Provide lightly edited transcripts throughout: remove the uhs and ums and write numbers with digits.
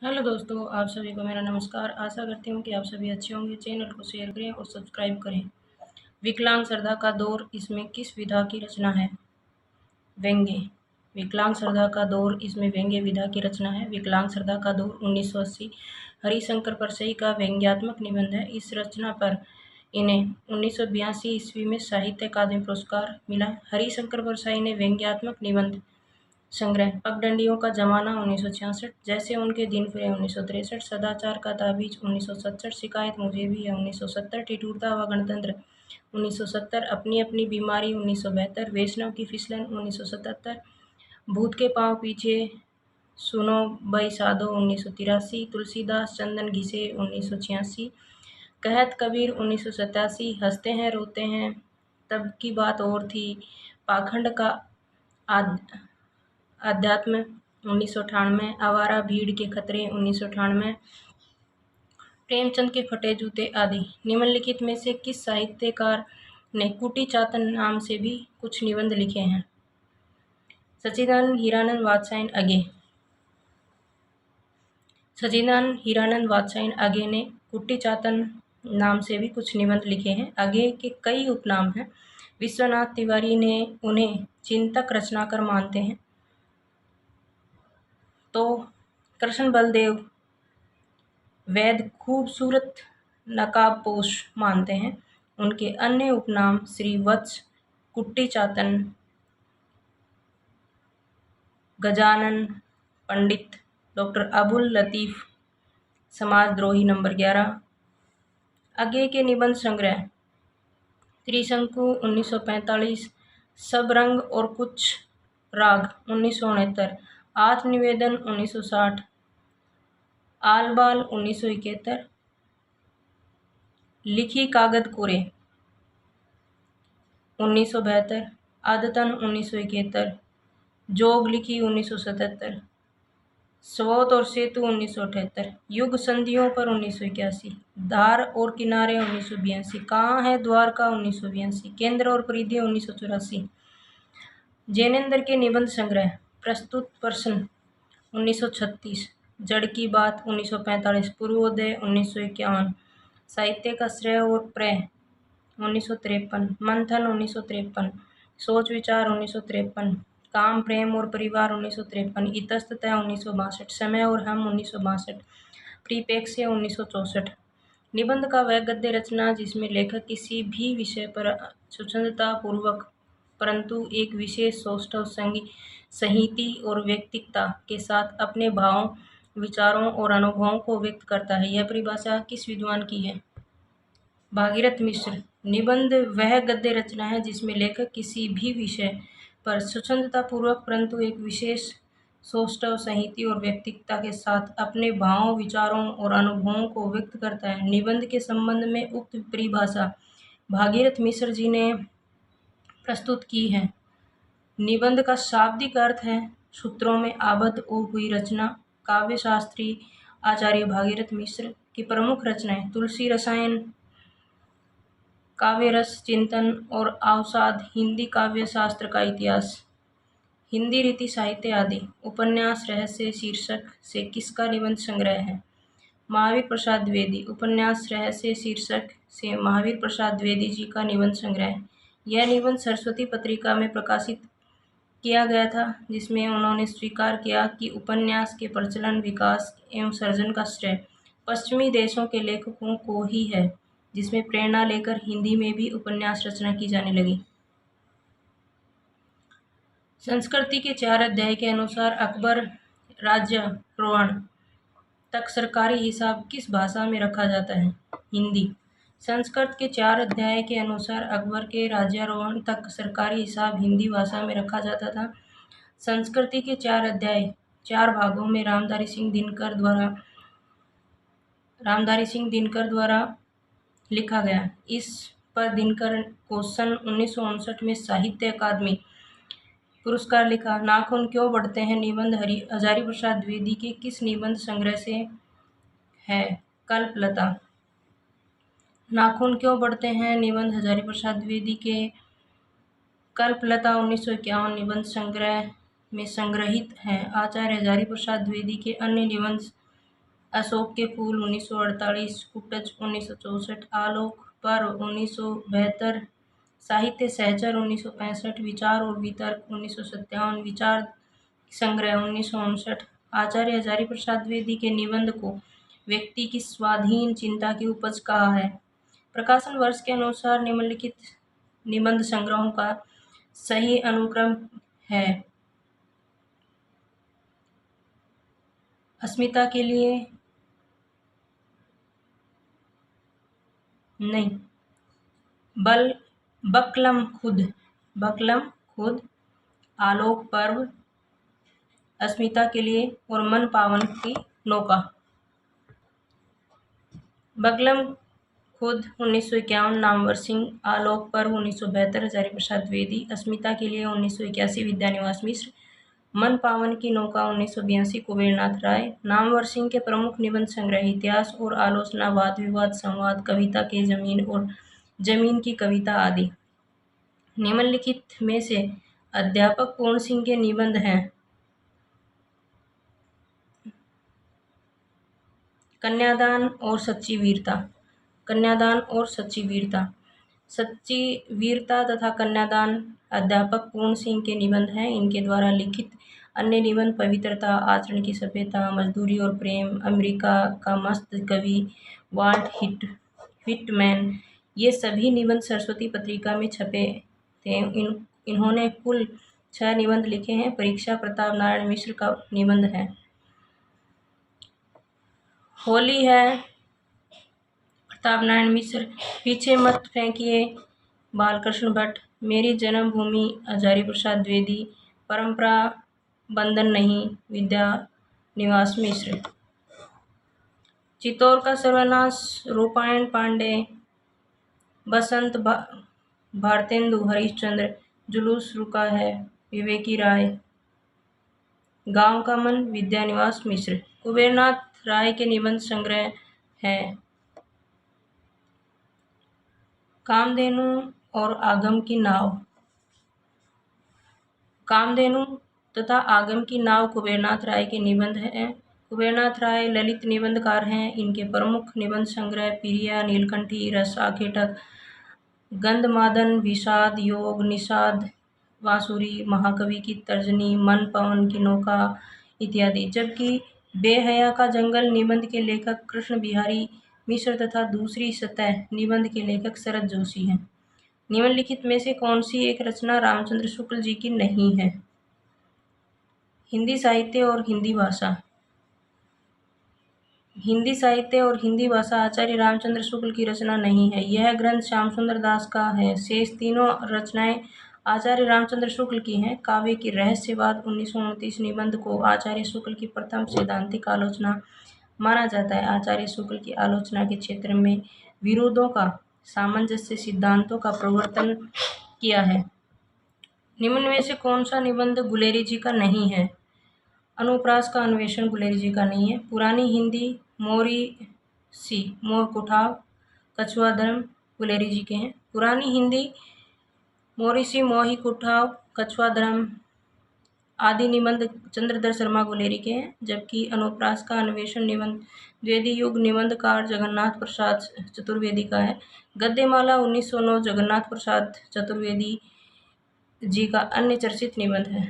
Hello दोस्तों, आप सभी को मेरा नमस्कार। आशा करती हूँ कि आप सभी अच्छे होंगे। चैनल को शेयर करें और सब्सक्राइब करें। विकलांग श्रद्धा का दौर, इसमें किस विधा की रचना है? व्यंग्य। विकलांग श्रद्धा का दौर, इसमें व्यंग्य विधा की रचना है। विकलांग श्रद्धा का दौर 1980 हरिशंकर परसई का व्यंग्यात्मक निबंध है। इस रचना पर इन्हें 1982 ईस्वी में साहित्य अकादमी पुरस्कार मिला। हरिशंकर परसाई ने व्यंग्यात्मक निबंध संग्रह पगडंडियों का जमाना 1966, जैसे उनके दिन फिरे 1963, सदाचार का ताबीज 1967, शिकायत मुझे भी है 1970, ठिठुरता व गणतंत्र 1970, अपनी अपनी बीमारी 1972, वैष्णव की फिसलन 1977, भूत के पांव पीछे सुनो बई साधो 1983, तुलसीदास चंदन घिसे 1986, कहत कबीर 1987, हंसते हैं रोते हैं तब की बात और थी, पाखंड का अध्यात्म 1998, आवारा भीड़ के खतरे 1998, प्रेमचंद के फटे जूते आदि। निम्नलिखित में से किस साहित्यकार ने कुटी चातन नाम से भी कुछ निबंध लिखे हैं? सच्चिदानंद हीरानंद वात्स्यायन अगे। सच्चिदानंद हीरानंद वात्स्यायन अगे ने कुटी चातन नाम से भी कुछ निबंध लिखे हैं। अगे के कई उपनाम हैं। विश्वनाथ तिवारी ने उन्हें चिंतक रचनाकार मानते हैं, तो कृष्ण बलदेव वैद खूबसूरत नकाबपोश मानते हैं। उनके अन्य उपनाम श्री वत्स, कुट्टी चातन, गजानन पंडित, डॉक्टर अबुल लतीफ, समाजद्रोही नंबर 11। आगे के निबंध संग्रह त्रिशंकु 1945, सब रंग और कुछ राग 1969, आत्मनिवेदन 1960, आल बाल 1971, लिखी कागद कोरे 1972, आदतन 1971, जोग लिखी 1977, स्वोत और सेतु 1978, युग संधियों पर 1981, धार और किनारे 1982, कहाँ है द्वारका 1982, केंद्र और परिधि 1984। जैनेन्द्र के निबंध संग्रह प्रस्तुत प्रश्न 1936, जड़ की बात 1945, पूर्वोदय 1951, साहित्य का श्रेय और प्रय 1953, मंथन 1953, सोच विचार 1953, काम प्रेम और परिवार 1953, इतस्ततः 1962, समय और हम 1962, परिप्रेक्ष्य 1964। निबंध का वह गद्य रचना जिसमें लेखक किसी भी विषय पर स्वच्छंदता पूर्वक परंतु एक विशेष सौष्ठव संहिति और व्यक्तिकता के साथ अपने भावों, विचारों और अनुभवों को व्यक्त करता है। यह परिभाषा किस विद्वान की है? भागीरथ मिश्र। निबंध वह गद्य रचना है जिसमें लेखक किसी भी विषय पर स्वच्छंदता पूर्वक परंतु एक विशेष सौष्ठव संहिति और व्यक्तिकता के साथ अपने भावों, विचारों और अनुभवों को व्यक्त करता है। निबंध के संबंध में उक्त परिभाषा भागीरथ मिश्र जी ने प्रस्तुत की है। निबंध का शाब्दिक अर्थ है सूत्रों में आबद्ध हुई रचना। काव्य शास्त्री आचार्य भागीरथ मिश्र की प्रमुख रचनाएं तुलसी रसायन, काव्य रस चिंतन और अवसाद, हिंदी काव्य शास्त्र का इतिहास, हिंदी रीति साहित्य आदि। उपन्यास रहस्य शीर्षक से किसका निबंध संग्रह है? महावीर प्रसाद द्विवेदी। उपन्यास रहस्य शीर्षक से महावीर प्रसाद द्विवेदी जी का निबंध संग्रह है। यह निबंध सरस्वती पत्रिका में प्रकाशित किया गया था, जिसमें उन्होंने स्वीकार किया कि उपन्यास के प्रचलन, विकास एवं सर्जन का श्रेय पश्चिमी देशों के लेखकों को ही है, जिसमें प्रेरणा लेकर हिंदी में भी उपन्यास रचना की जाने लगी। संस्कृति के 4 अध्याय के अनुसार अकबर राज्यारोहण तक सरकारी हिसाब किस भाषा में रखा जाता है? हिंदी। संस्कृत के 4 अध्याय के अनुसार अकबर के राज्यारोहण तक सरकारी हिसाब हिंदी भाषा में रखा जाता था। संस्कृति के 4 अध्याय 4 भागों में रामधारी सिंह दिनकर द्वारा लिखा गया। इस पर दिनकर को सन 1959 में साहित्य अकादमी पुरस्कार लिखा। नाखून क्यों बढ़ते हैं निबंध हजारी प्रसाद द्विवेदी के किस निबंध संग्रह से है? कल्पलता। नाखून क्यों बढ़ते हैं निबंध हजारी प्रसाद द्विवेदी के कल्पलता 1951 निबंध संग्रह में संग्रहित है। आचार्य हजारी प्रसाद द्विवेदी के अन्य निबंध अशोक के फूल 1948, कुटच 1964, आलोक पर्व 1972, साहित्य सहचर 1965, विचार और वितर्क 1957, विचार संग्रह 1959, आचार्य हजारी प्रसाद द्विवेदी के निबंध को व्यक्ति की स्वाधीन चिंता की उपज कहा है। प्रकाशन वर्ष के अनुसार निम्नलिखित निबंध संग्रहों का सही अनुक्रम है। अस्मिता के लिए नहीं, बकलम खुद, आलोक पर्व, अस्मिता के लिए और मन पावन की नौका। बकलम खुद 1951, नामवर सिंह, आलोक पर्व 1972, हजारी प्रसाद द्विवेदी, अस्मिता के लिए 1981, विद्यानिवास मिश्र, मन पावन की नौका 1982, कुबेरनाथ राय। नामवर सिंह के प्रमुख निबंध संग्रह इतिहास और आलोचना, वाद विवाद, संवाद, कविता के जमीन और जमीन की कविता आदि। निम्नलिखित में से अध्यापक पूर्ण सिंह के निबंध हैं। कन्यादान और सच्ची वीरता। कन्यादान और सच्ची वीरता। सच्ची वीरता तथा कन्यादान अध्यापक पूर्ण सिंह के निबंध हैं। इनके द्वारा लिखित अन्य निबंध पवित्रता, आचरण की सभ्यता, मजदूरी और प्रेम, अमेरिका का मस्त कवि, वाल्ट व्हिटमैन, ये सभी निबंध सरस्वती पत्रिका में छपे थे। इन्होंने कुल 6 निबंध लिखे हैं। परीक्षा प्रताप नारायण मिश्र का निबंध है। होली है, प्रताप नारायण मिश्र। पीछे मत फेंकिए, बालकृष्ण भट्ट। मेरी जन्मभूमि, हजारी प्रसाद द्विवेदी। परंपरा बंधन नहीं, विद्यानिवास मिश्र। चित्तौड़ का सर्वनाश, रूपायण पांडे। बसंत भारतेंदु हरिश्चंद्र। जुलूस रुका है, विवेकी राय। गांव का मन, विद्यानिवास मिश्र। कुबेरनाथ राय के निबंध संग्रह है। कामधेनु और आगम की नाव। कामधेनु तथा आगम की नाव कुबेरनाथ राय के निबंध हैं। कुबेरनाथ राय ललित निबंधकार हैं। इनके प्रमुख निबंध संग्रह प्रिया, नीलकंठी, रस आखेटक, गंधमादन, विषाद, योग, निषाद, बांसुरी, महाकवि की तर्जनी, मन पवन की नौका इत्यादि। जबकि बेहया का जंगल निबंध के लेखक कृष्ण बिहारी मिश्र तथा दूसरी सतह निबंध के लेखक शरद जोशी हैं। निम्नलिखित में से कौन सी एक रचना रामचंद्र शुक्ल जी की नहीं है? हिंदी साहित्य और हिंदी भाषा। हिंदी साहित्य और हिंदी भाषा आचार्य रामचंद्र शुक्ल की रचना नहीं है। यह ग्रंथ श्याम सुंदर दास का है। शेष तीनों रचनाएं आचार्य रामचंद्र शुक्ल की हैं। काव्य की रहस्यवाद 1929 निबंध को आचार्य शुक्ल की प्रथम सैद्धांतिक आलोचना माना जाता है। आचार्य शुक्ल की आलोचना के क्षेत्र में विरोधों का सामंजस्य सिद्धांतों का प्रवर्तन किया है। निम्न में से कौन सा निबंध गुलेरी जी का नहीं है? अनुप्रास का अन्वेषण गुलेरी जी का नहीं है। पुरानी हिंदी मोरीसी, मोर कुठाव, कछुआ धर्म गुलेरी जी के हैं। पुरानी हिंदी मोरीसी, मोही कुठाव, कछुआ धर्म आदि निबंध चंद्रधर शर्मा गुलेरी के हैं। जबकि अनुप्रास का अन्वेषण निबंध द्विवेदी युग निबंधकार जगन्नाथ प्रसाद चतुर्वेदी का है। गद्यमाला 1909 जगन्नाथ प्रसाद चतुर्वेदी जी का अन्य चर्चित निबंध है।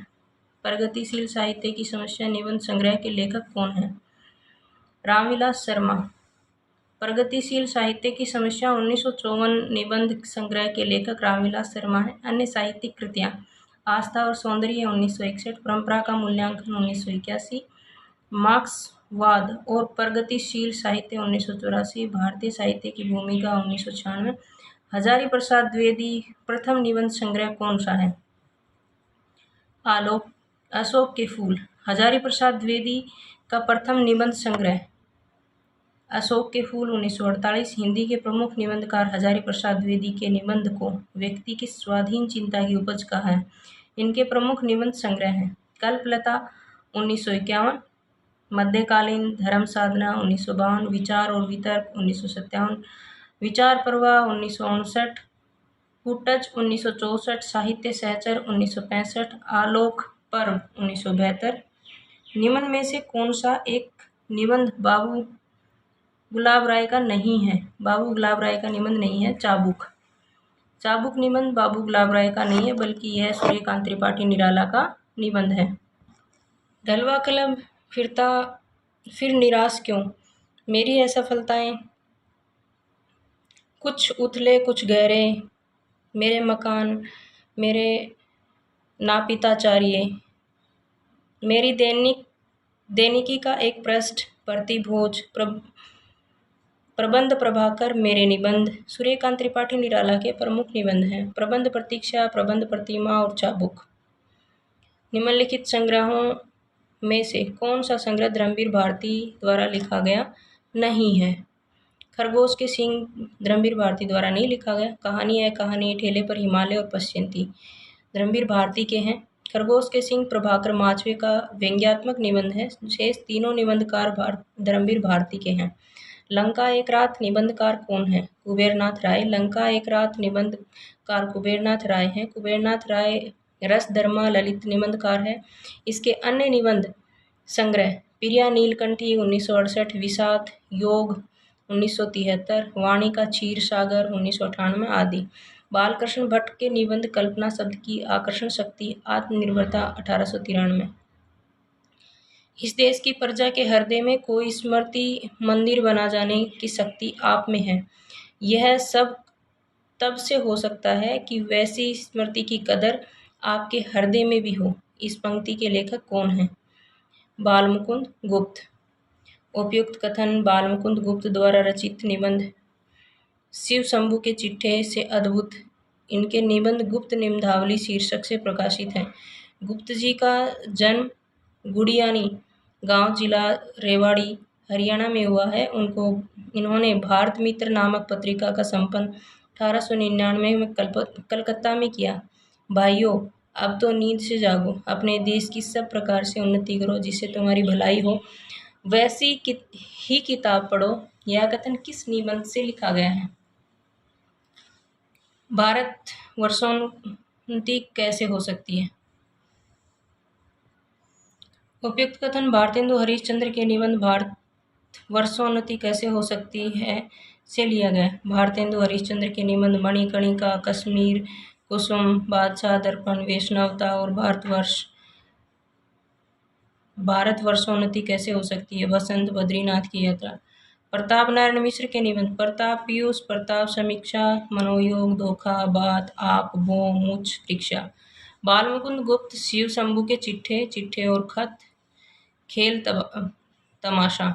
प्रगतिशील साहित्य की समस्या निबंध संग्रह के लेखक कौन हैं? रामविलास शर्मा। प्रगतिशील साहित्य की समस्या 1954 निबंध संग्रह के लेखक रामविलास शर्मा हैं। अन्य साहित्यिक कृतियां आस्था और सौंदर्य 1961, परंपरा का मूल्यांकन 1981, मार्क्सवाद और प्रगतिशील साहित्य 1984, भारतीय साहित्य की भूमिका 1996। हजारी प्रसाद द्विवेदी प्रथम निबंध संग्रह कौन सा है? अशोक के फूल। हजारी प्रसाद द्विवेदी का प्रथम निबंध संग्रह अशोक के फूल 1948। हिंदी के प्रमुख निबंधकार हजारी प्रसाद द्विवेदी के निबंध को व्यक्ति की स्वाधीन चिंता की उपज कहा है। इनके प्रमुख निबंध संग्रह हैं कल्पलता 1951, मध्यकालीन धर्म साधना 1952, विचार और वितर्क 1957, विचार प्रवाह 1959, कुटच 1964, साहित्य सहचर 1965, आलोक पर्व 1972। निम्न में से कौन सा एक निबंध बाबू गुलाब राय का नहीं है। बाबू गुलाब राय का निबंध नहीं है। चाबुक, चाबुक निबंध बाबू गुलाब राय का नहीं है, बल्कि यह सूर्यकांत त्रिपाठी निराला का निबंध है। ढलवा कलम फिरता फिर निराश क्यों, मेरी असफलताएं कुछ उथले कुछ गहरे, मेरे मकान मेरे नापिताचार्य, मेरी दैनिकी का एक पृष्ठ, प्रतिभोज, प्रबंध प्रभाकर, मेरे निबंध सूर्यकांत त्रिपाठी निराला के प्रमुख निबंध हैं। प्रबंध प्रतीक्षा, प्रबंध प्रतिमा और चाबुक। निम्नलिखित संग्रहों में से कौन सा संग्रह धर्मवीर भारती द्वारा लिखा गया नहीं है? खरगोश के सींग धर्मवीर भारती द्वारा नहीं लिखा गया। कहानी है कहानी, ठेले पर हिमालय और पश्चिंती धर्मवीर भारती के हैं। खरगोश के सींग प्रभाकर माचवे का व्यंग्यात्मक निबंध है। शेष तीनों निबंधकार धर्मवीर भारती के हैं। लंका एक रात निबंधकार कौन है? कुबेरनाथ राय। लंका एक रात निबंधकार कुबेरनाथ राय हैं। कुबेरनाथ राय रसधर्मा ललित निबंधकार है। इसके अन्य निबंध संग्रह प्रिया नीलकंठी 1968, विषाद योग 1973, वाणी का क्षीर सागर 1998 आदि। बालकृष्ण भट्ट के निबंध कल्पना शब्द की आकर्षण शक्ति, आत्मनिर्भरता 1893। इस देश की प्रजा के हृदय में कोई स्मृति मंदिर बना जाने की शक्ति आप में है। यह सब तब से हो सकता है कि वैसी स्मृति की कदर आपके हृदय में भी हो। इस पंक्ति के लेखक कौन हैं? बालमुकुंद गुप्त। उपयुक्त कथन बालमुकुंद गुप्त द्वारा रचित निबंध शिव शंभू के चिट्ठे से अद्भुत। इनके निबंध गुप्त निबंधावली शीर्षक से प्रकाशित हैं। गुप्त जी का जन्म गुड़ियानी गांव, जिला रेवाड़ी, हरियाणा में हुआ है। इन्होंने भारत मित्र नामक पत्रिका का संपन्न 1899 में कलकत्ता में किया। भाइयों, अब तो नींद से जागो, अपने देश की सब प्रकार से उन्नति करो, जिससे तुम्हारी भलाई हो, वैसी ही किताब पढ़ो। यह कथन किस निबंध से लिखा गया है? भारत वर्षोन्नति कैसे हो सकती है? उपयुक्त कथन भारतेंदु हरिश्चंद्र के निबंध भारत वर्षोन्नति कैसे हो सकती है से लिया गया। भारतेंदु हरिश्चंद्र के निबंध मणिकर्णिका, कश्मीर कुसुम, बादशाह दर्पण, वैष्णवता और भारत वर्षोन्नति कैसे हो सकती है, बसंत, बद्रीनाथ की यात्रा। प्रताप नारायण मिश्र के निबंध प्रताप पीयूष, प्रताप समीक्षा, मनोयोग, धोखा, बात, आप, बो, मुछ, परीक्षा। बालमुकुंद गुप्त शिव शंभू के चिट्ठे और खत, खेल तमाशा।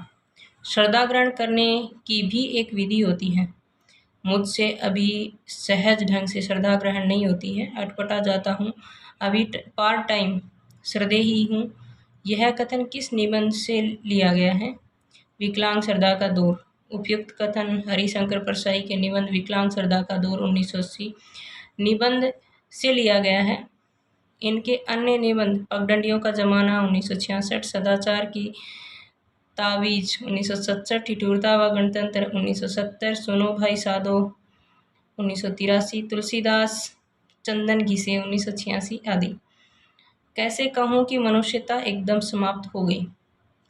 श्रद्धा ग्रहण करने की भी एक विधि होती है। मुझसे अभी सहज ढंग से श्रद्धा ग्रहण नहीं होती है, अटपटा जाता हूँ, अभी पार्ट टाइम श्रद्धेही हूँ। यह कथन किस निबंध से लिया गया है? विकलांग श्रद्धा का दौर। उपयुक्त कथन हरिशंकर परसाई के निबंध विकलांग श्रद्धा का दौर 1980 निबंध से लिया गया है। इनके अन्य निबंध पगडंडियों का जमाना 1966, सदाचार की तावीज 1967, ठिठुरता व गणतंत्र 1970, सुनो भाई साधो 1983, तुलसीदास चंदन घिसे 1986 आदि। कैसे कहूँ कि मनुष्यता एकदम समाप्त हो गई,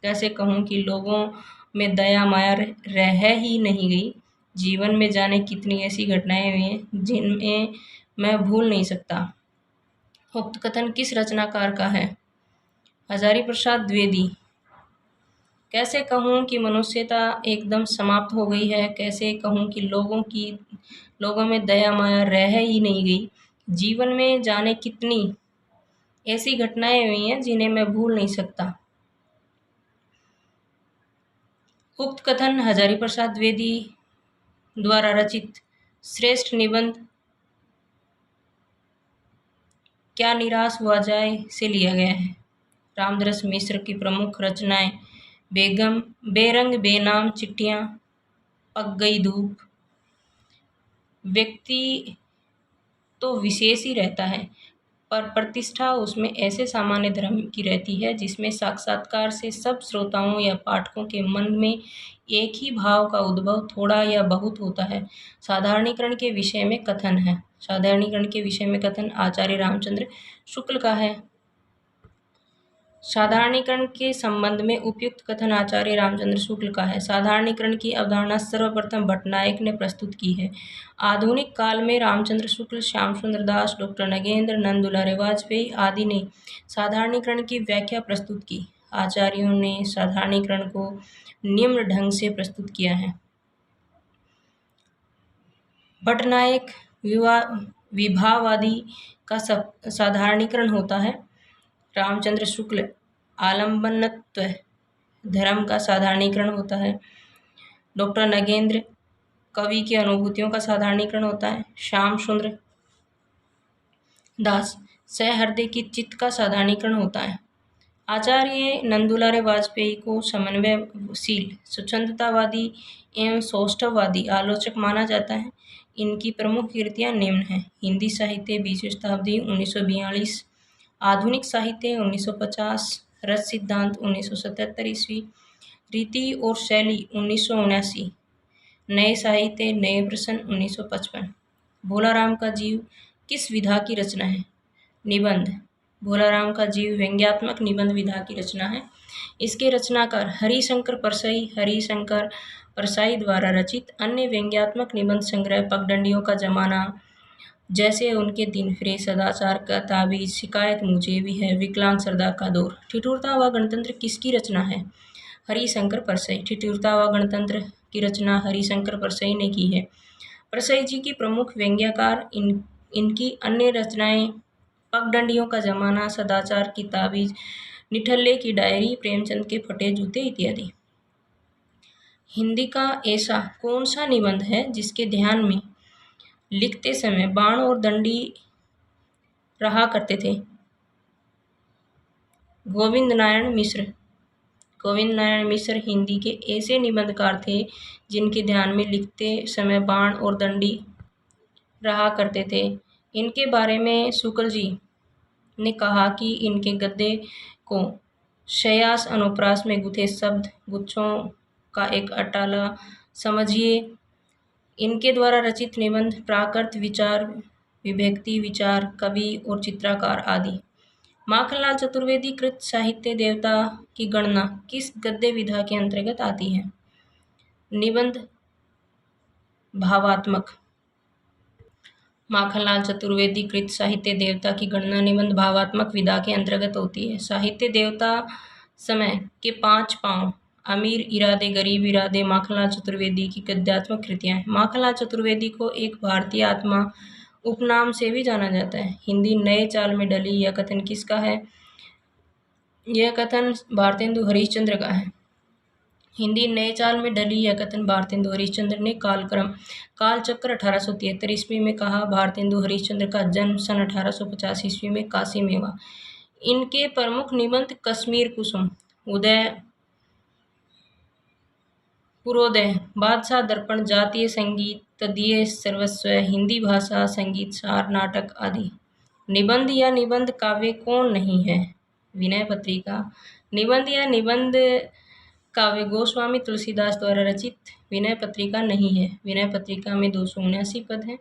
कैसे कहूँ कि लोगों में दया माया रह ही नहीं गई। जीवन में जाने कितनी ऐसी घटनाएं हुई हैं जिनमें मैं भूल नहीं सकता। उक्त कथन किस रचनाकार का है? हजारी प्रसाद द्विवेदी। कैसे कहूँ कि मनुष्यता एकदम समाप्त हो गई है, कैसे कहूँ कि लोगों में दया माया रह ही नहीं गई। जीवन में जाने कितनी ऐसी घटनाएं हुई हैं जिन्हें मैं भूल नहीं सकता। उक्त कथन हजारी प्रसाद द्विवेदी द्वारा रचित श्रेष्ठ निबंध क्या निराश हुआ जाए से लिया गया है। रामदरस मिश्र की प्रमुख रचनाएं बेरंग बेनाम चिट्ठियां, पक गई धूप। व्यक्ति तो विशेष ही रहता है, पर प्रतिष्ठा उसमें ऐसे सामान्य धर्म की रहती है जिसमें साक्षात्कार से सब श्रोताओं या पाठकों के मन में एक ही भाव का उद्भव थोड़ा या बहुत होता है। साधारणीकरण के विषय में कथन है। साधारणीकरण के विषय में कथन आचार्य रामचंद्र शुक्ल का है। साधारणीकरण के संबंध में उपयुक्त कथन आचार्य रामचंद्र शुक्ल का है। साधारणीकरण की अवधारणा सर्वप्रथम भट्टनायक ने प्रस्तुत की है। आधुनिक काल में रामचंद्र शुक्ल, श्याम सुंदर दास, डॉक्टर नगेंद्र, नंद दुलारे वाजपेयी आदि ने साधारणीकरण की व्याख्या प्रस्तुत की। आचार्यों ने साधारणीकरण को निम्न ढंग से प्रस्तुत किया है। भट्टनायक विभावादि का साधारणीकरण होता है। रामचंद्र शुक्ल आलम्बनत्व धर्म का साधारणीकरण होता है। डॉक्टर नगेंद्र कवि की अनुभूतियों का साधारणीकरण होता है। श्याम सुंदर दास सहृदय की चित्त का साधारणीकरण होता है। आचार्य नंदुलारे वाजपेयी को समन्वयशील, स्वच्छंदतावादी एवं सौष्ठववादी आलोचक माना जाता है। इनकी प्रमुख कृतियां निम्न हैं। हिंदी साहित्य 20वीं शताब्दी 1942, आधुनिक साहित्य 1950, रस सिद्धांत 1977 ईस्वी, रीति और शैली 1979, नए साहित्य नए प्रश्न 1955। भोलाराम का जीव किस विधा की रचना है? निबंध। भोलाराम का जीव व्यंग्यात्मक निबंध विधा की रचना है। इसके रचनाकार हरिशंकर परसाई द्वारा रचित अन्य व्यंग्यात्मक निबंध संग्रह पगडंडियों का जमाना, जैसे उनके दिन फिरे, सदाचार का ताबीज, शिकायत मुझे भी है, विकलांग सरदार का दौर। ठिठुरता व गणतंत्र किसकी रचना है? हरिशंकर परसई। ठिठुरता व गणतंत्र की रचना हरिशंकर परसई ने की है। परसई जी की प्रमुख व्यंग्यकार इनकी अन्य रचनाएं पगडंडियों का जमाना, सदाचार की ताबीज, निठल्ले की डायरी, प्रेमचंद के फटे जूते इत्यादि। हिंदी का ऐसा कौन सा निबंध है जिसके ध्यान में लिखते समय बाण और दंडी रहा करते थे? गोविंद नारायण मिश्र। गोविंद नारायण मिश्र हिंदी के ऐसे निबंधकार थे जिनके ध्यान में लिखते समय बाण और दंडी रहा करते थे। इनके बारे में शुक्ल जी ने कहा कि इनके गद्य को शयास अनुप्रास में गुथे शब्द गुच्छों का एक अटाला समझिए। इनके द्वारा रचित निबंध प्राकृत विचार, विभक्ति विचार, कवि और चित्रकार आदि। माखनलाल चतुर्वेदी कृत साहित्य देवता की गणना किस गद्य विधा के अंतर्गत आती है? निबंध भावात्मक। माखनलाल चतुर्वेदी कृत साहित्य देवता की गणना निबंध भावात्मक विधा के अंतर्गत होती है। साहित्य देवता समय के 5 पाँव, अमीर इरादे गरीब इरादे माखनलाल चतुर्वेदी की गद्यात्मक कृतियां हैं। माखनलाल चतुर्वेदी को एक भारतीय आत्मा उपनाम से भी जाना जाता है। हिंदी नए चाल में डली यह कथन किसका है? यह कथन भारतेंदु हरिश्चंद्र का है। हिंदी नए चाल में डली यह कथन भारतेंदु हरिश्चंद्र ने कालचक्र 1873 ईस्वी में कहा। भारतेंदु हरिश्चंद्र का जन्म सन 1850 ईस्वी में काशी में हुआ। इनके प्रमुख निबंध कश्मीर कुसुम, पुरोदय, बादशाह दर्पण, जातीय संगीत, तदीय सर्वस्व, हिंदी भाषा, संगीत सार, नाटक आदि। निबंध या निबंध काव्य कौन नहीं है? विनय पत्रिका। निबंध या निबंध काव्य गोस्वामी तुलसीदास द्वारा रचित विनय पत्रिका नहीं है। विनय पत्रिका में 279 पद हैं।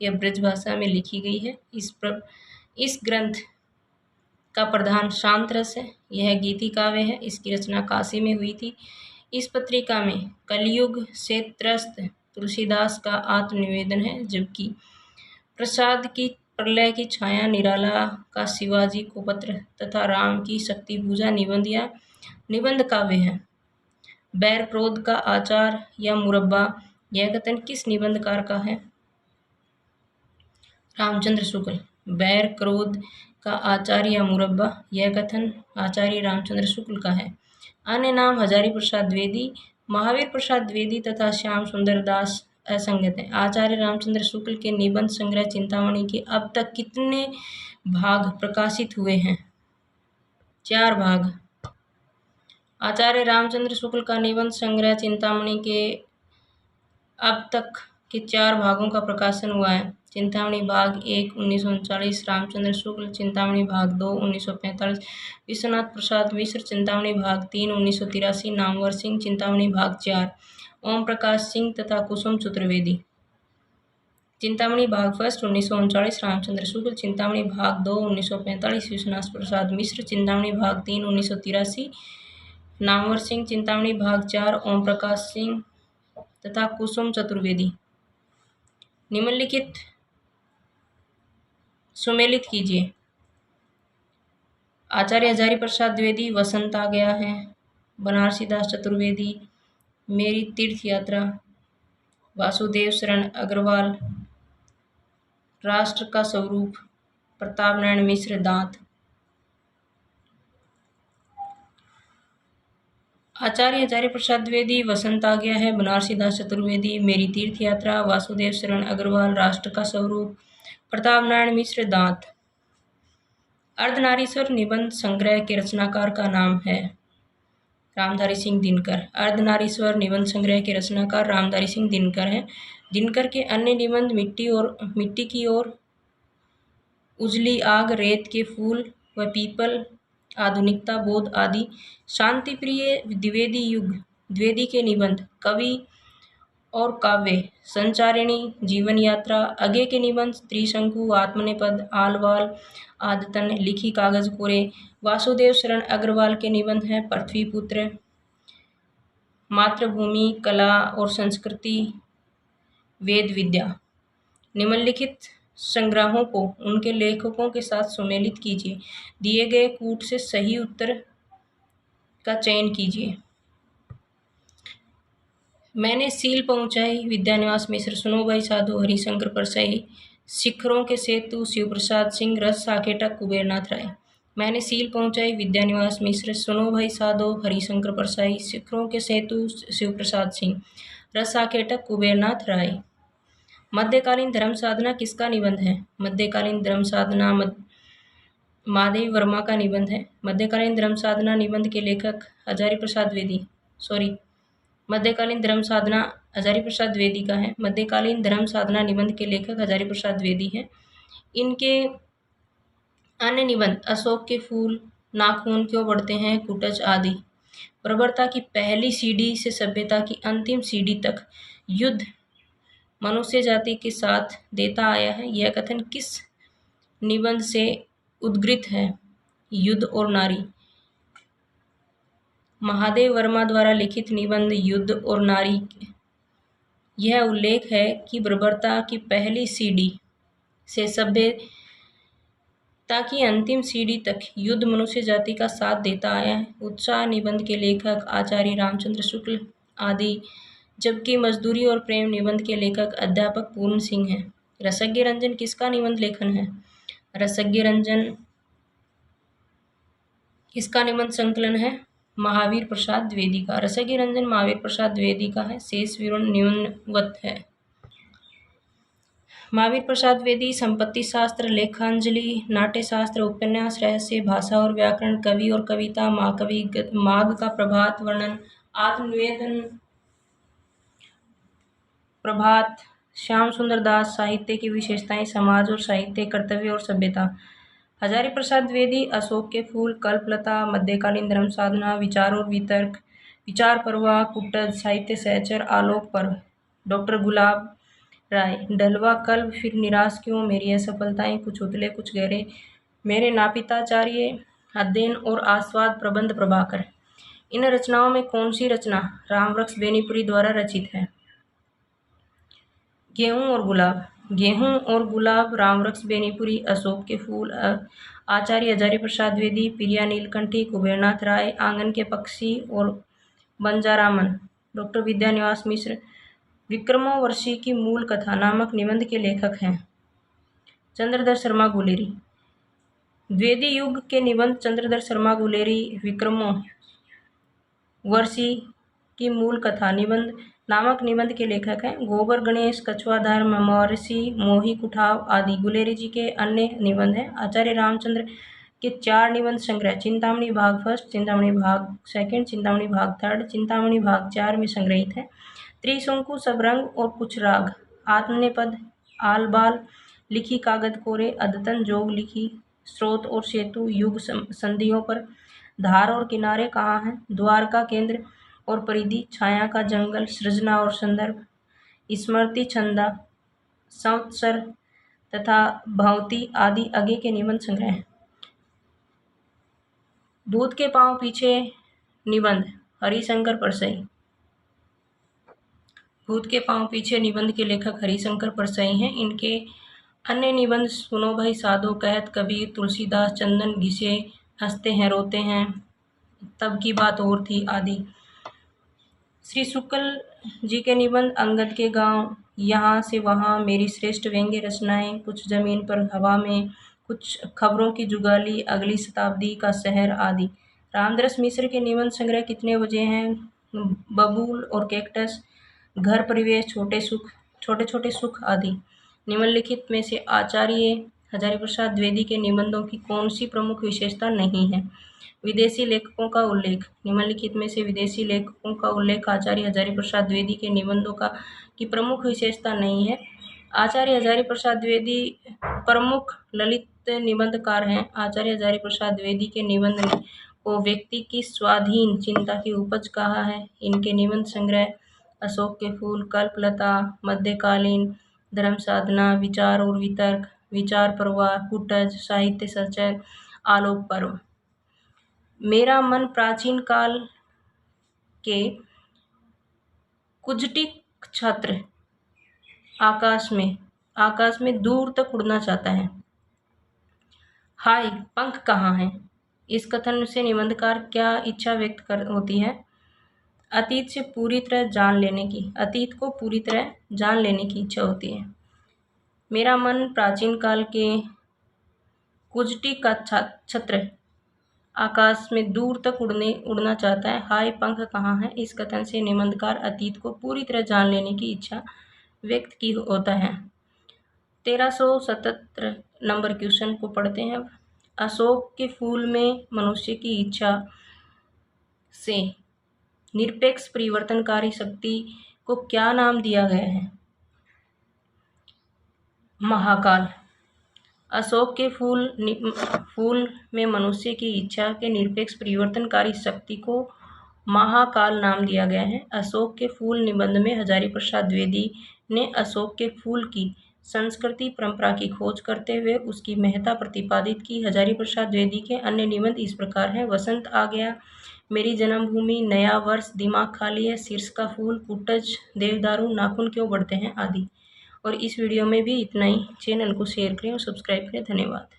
यह ब्रज भाषा में लिखी गई है। इस ग्रंथ का प्रधान शांत रस है। यह गीति काव्य है। इसकी रचना काशी में हुई थी। इस पत्रिका में कलयुग से त्रस्त तुलसीदास का आत्मनिवेदन है, जबकि प्रसाद की प्रलय की छाया, निराला का शिवाजी को पत्र तथा राम की शक्ति पूजा निबंध या निबंध काव्य है। बैर क्रोध का आचार या मुरब्बा, यह कथन किस निबंधकार का है? रामचंद्र शुक्ल। बैर क्रोध का आचार या मुरब्बा, यह कथन आचार्य रामचंद्र शुक्ल का है। अन्य नाम हजारी प्रसाद द्विवेदी, महावीर प्रसाद द्विवेदी तथा श्याम सुंदर दास असंगत है। आचार्य रामचंद्र शुक्ल के निबंध संग्रह चिंतामणि के अब तक कितने भाग प्रकाशित हुए हैं? 4 भाग। आचार्य रामचंद्र शुक्ल का निबंध संग्रह चिंतामणि के अब तक के 4 भागों का प्रकाशन हुआ है। चिंतामणि भाग 1 1939, रामचंद्र शुक्ल। चिंतामणि भाग 2 1945, विश्वनाथ प्रसाद मिश्र। चिंतामणि भाग 3 1983, नामवर सिंह। चिंतामणि भाग 4 ओम प्रकाश सिंह तथा कुसुम चतुर्वेदी। चिंतामणि भाग फर्स्ट 1939 रामचंद्र शुक्ल, चिंतामणि भाग 2 1945 विश्वनाथ प्रसाद मिश्र, चिंतामणि भाग 3 1983 नामवर सिंह, चिंतामणि भाग 4 ओम प्रकाश सिंह तथा कुसुम चतुर्वेदी। निम्नलिखित सुमेलित कीजिए। आचार्य हजारी प्रसाद द्विवेदी वसंत आ गया है, बनारसी दास चतुर्वेदी मेरी तीर्थ यात्रा, वासुदेव शरण अग्रवाल राष्ट्र का स्वरूप, प्रताप नारायण मिश्र दांत। आचार्य हजारी प्रसाद द्विवेदी वसंत आ गया है, बनारसी दास चतुर्वेदी मेरी तीर्थ यात्रा, वासुदेव शरण अग्रवाल राष्ट्र का स्वरूप, प्रताप नारायण मिश्र दांत। अर्धनारीश्वर निबंध संग्रह के रचनाकार का नाम है रामधारी सिंह दिनकर। अर्धनारीश्वर निबंध संग्रह के रचनाकार रामधारी सिंह दिनकर हैं। दिनकर के अन्य निबंध मिट्टी की ओर, उजली आग, रेत के फूल व पीपल, आधुनिकता बोध आदि। शांति प्रिय द्विवेदी युग, द्विवेदी के निबंध, कवि और काव्य, संचारिणी, जीवन यात्रा, अगे के निबंध, त्रिशंकु, आत्मनेपद, आलवाल, आदतन, लिखी कागज कोरे। वासुदेव शरण अग्रवाल के निबंध हैं पृथ्वीपुत्र, मातृभूमि, कला और संस्कृति, वेद विद्या। निम्नलिखित संग्रहों को उनके लेखकों के साथ सुमेलित कीजिए। दिए गए कूट से सही उत्तर का चयन कीजिए। मैंने सील पहुंचाई, विद्यानिवास मिश्र, सुनोभाई साधु, हरिशंकर परसाई, शिखरों के सेतु, शिवप्रसाद सिंह, रस साकेता, कुबेरनाथ राय। मैंने सील पहुंचाई, विद्यानिवास मिश्र, सुनोभाई साधु, हरिशंकर परसाई, शिखरों के सेतु, शिवप्रसाद सिंह, रस साकेता, कुबेरनाथ राय। मध्यकालीन धर्म साधना किसका निबंध है? मध्यकालीन धर्म साधना महादेवी वर्मा का निबंध है। मध्यकालीन धर्म साधना निबंध के लेखक हजारी प्रसाद द्विवेदी, मध्यकालीन धर्म साधना हजारी प्रसाद द्विवेदी का है। मध्यकालीन धर्म साधना निबंध के लेखक हजारी प्रसाद द्विवेदी हैं। इनके अन्य निबंध अशोक के फूल, नाखून क्यों बढ़ते हैं, कुटज आदि। बर्बरता की पहली सीढ़ी से सभ्यता की अंतिम सीढ़ी तक युद्ध मनुष्य जाति के साथ देता आया है, यह कथन किस निबंध से उद्गृत है? युद्ध और नारी। महादेव वर्मा द्वारा लिखित निबंध युद्ध और नारी। यह उल्लेख है कि बर्बरता की पहली सीढ़ी से सभ्यता की अंतिम सीढ़ी तक युद्ध मनुष्य जाति का साथ देता आया है। उत्साह निबंध के लेखक आचार्य रामचंद्र शुक्ल आदि, जबकि मजदूरी और प्रेम निबंध के लेखक अध्यापक पूर्ण सिंह हैं। रसज्ञ रंजन किसका निबंध लेखन है? रसज्ञ रंजन किसका निबंध संकलन है? महावीर प्रसाद द्विवेदी का। रसज्ञ रंजन महावीर प्रसाद द्विवेदी का है। शेष विवरण निम्नवत है। महावीर प्रसाद द्विवेदी संपत्ति शास्त्र, लेखांजलि, नाट्य शास्त्र, उपन्यास, रहस्य, भाषा और व्याकरण, कवि और कविता, माघ का प्रभात वर्णन, आत्मनिवेदन, प्रभात, श्याम सुंदर दास, साहित्य की विशेषताएं, समाज और साहित्य, कर्तव्य और सभ्यता। हजारी प्रसाद द्विवेदी अशोक के फूल, कल्पलता, मध्यकालीन धर्म साधना, विचार और वितर्क, विचार पर्वा, कुटज, साहित्य सहचर, आलोक पर्व। डॉक्टर गुलाब राय, ढलवा कल्ब, फिर निराश क्यों, मेरी असफलताएं, कुछ उतले कुछ गहरे, मेरे नापिताचार्य, अध्ययन और आस्वाद, प्रबंध प्रभाकर। इन रचनाओं में कौन सी रचना रामवृक्ष बेनीपुरी द्वारा रचित है? गेहूं और गुलाब। गेहूं और गुलाब रामवृक्ष बेनीपुरी, अशोक के फूल आचार्य हजारी प्रसाद द्विवेदी, प्रिया नीलकंठी, कुबेरनाथ राय, आंगन के पक्षी और बंजारामन डॉक्टर विद्यानिवास मिश्र। विक्रमोर्वशी की मूल कथा नामक निबंध के लेखक हैं चंद्रधर शर्मा गुलेरी। द्विवेदी युग के निबंध चंद्रधर शर्मा गुलेरी। विक्रमोर्वशी की मूल कथा निबंध नामक निबंध के लेखक हैं गोबर गणेश, कछुआधार, महर्षि मोही कुठाव आदि। गुलेरी जी के अन्य निबंध हैं आचार्य रामचंद्र के 4 निबंध संग्रह, चिंतामणि भाग फर्स्ट, चिंतामणि भाग सेकंड, चिंतामणि भाग थर्ड, चिंतामणि भाग 4 में संग्रहित है। त्रिशंकु, सबरंग और कुछ राग, आत्मनेपद, आलबाल, लिखी कागज कोरे, अद्यतन, जोग लिखी, स्रोत और सेतु, युग संधियों पर, धार और किनारे कहाँ हैं, द्वार का केंद्र और परिधि, छाया का जंगल, सृजना और संदर्भ, स्मृति छंदा, संवत्सर तथा भवती आदि आगे के निबंध संग्रह हैं। दूध के पांव पीछे निबंध हरिशंकर परसई। दूध के पांव पीछे निबंध के लेखक हरिशंकर परसई हैं। इनके अन्य निबंध सुनो भाई साधो, कहत कबीर, तुलसीदास, चंदन घिसे, हंसते हैं रोते हैं, तब की बात और थी आदि। श्री शुक्ल जी के निबंध अंगद के गांव, यहाँ से वहाँ, मेरी श्रेष्ठ व्यंग्य रचनाएं, कुछ जमीन पर हवा में, कुछ खबरों की जुगाली, अगली शताब्दी का शहर आदि। रामदरस मिश्र के निबंध संग्रह कितने बजे हैं, बबूल और कैक्टस, घर परिवेश, छोटे छोटे सुख आदि। निम्नलिखित में से आचार्य हजारी प्रसाद द्विवेदी के निबंधों की कौन सी प्रमुख विशेषता नहीं है। विदेशी लेखकों का उल्लेख। निम्नलिखित में से विदेशी लेखकों का उल्लेख आचार्य हजारी प्रसाद द्विवेदी के निबंधों की प्रमुख विशेषता नहीं है। आचार्य हजारी प्रसाद द्विवेदी प्रमुख ललित निबंधकार हैं। आचार्य हजारी प्रसाद द्विवेदी के निबंध को व्यक्ति की स्वाधीन चिंता की उपज कहा है। इनके निबंध संग्रह अशोक के फूल, कल्पलता, मध्यकालीन, धर्म साधना, विचार और वितर्क, विचार प्रवाह, कुटज, साहित्य सचर, आलोक पर्व, मेरा मन, प्राचीन काल के कुजटिक छत्र, आकाश में दूर तक उड़ना चाहता है, हाय पंख कहाँ हैं। इस कथन से निबंधकार क्या इच्छा व्यक्त होती है। अतीत को पूरी तरह जान लेने की इच्छा होती है। मेरा मन प्राचीन काल के कुजटिक का छत्र, आकाश में दूर तक उड़ना चाहता है, हाय पंख कहाँ है। इस कथन से निबंधकार अतीत को पूरी तरह जान लेने की इच्छा व्यक्त की होता है। 1377 नंबर क्वेश्चन को पढ़ते हैं। अशोक के फूल में मनुष्य की इच्छा से निरपेक्ष परिवर्तनकारी शक्ति को क्या नाम दिया गया है। महाकाल। अशोक के फूल में मनुष्य की इच्छा के निरपेक्ष परिवर्तनकारी शक्ति को महाकाल नाम दिया गया है। अशोक के फूल निबंध में हजारी प्रसाद द्विवेदी ने अशोक के फूल की संस्कृति परंपरा की खोज करते हुए उसकी महत्ता प्रतिपादित की। हजारी प्रसाद द्विवेदी के अन्य निबंध इस प्रकार हैं। वसंत आ गया, मेरी जन्मभूमि, नया वर्ष, दिमाग खाली है, शीर्ष का फूल, कुटज, देवदारू, नाखून क्यों बढ़ते हैं आदि। और इस वीडियो में भी इतना ही। चैनल को शेयर करें और सब्सक्राइब करें। धन्यवाद।